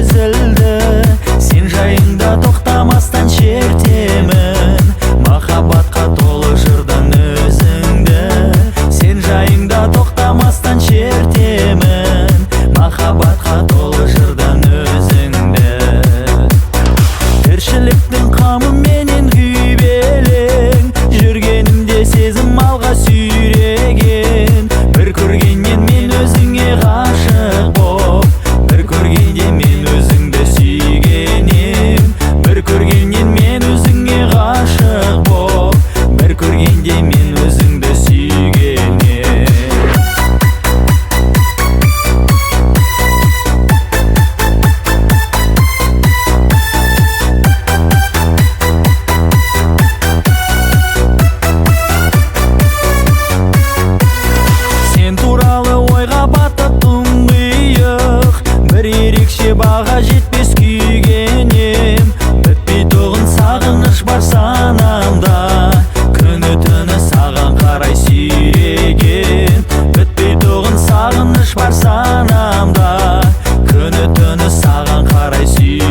үзілді. Сен жайыңда тоқтамастан шертемін, махаббатқа толы жырдан өзіңді. Сен жайыңда тоқтамастан шертемін, махаббатқа толы жырдан өзіңді. Тіршіліктің қамы менен күйбелең, жүргенімде сезім алға сүйреген. Бір көргеннен мен өзіңе ғашық боп, бір көргенде мен өзіңді сүйгенем. Бір көргеннен мен өзіңе ғашық боп, бір көргенде мен өзіңді сүйгенем. Сен туралы ойға батып тұңғиық, бір ерекше баға жетпес күйгенем. Бітпей тұғын сағыныш бар санамда, күні түні саған қарай сүйреген. Бітпей тұғын сағыныш бар санамда, күні түні саған қарай сүйреген.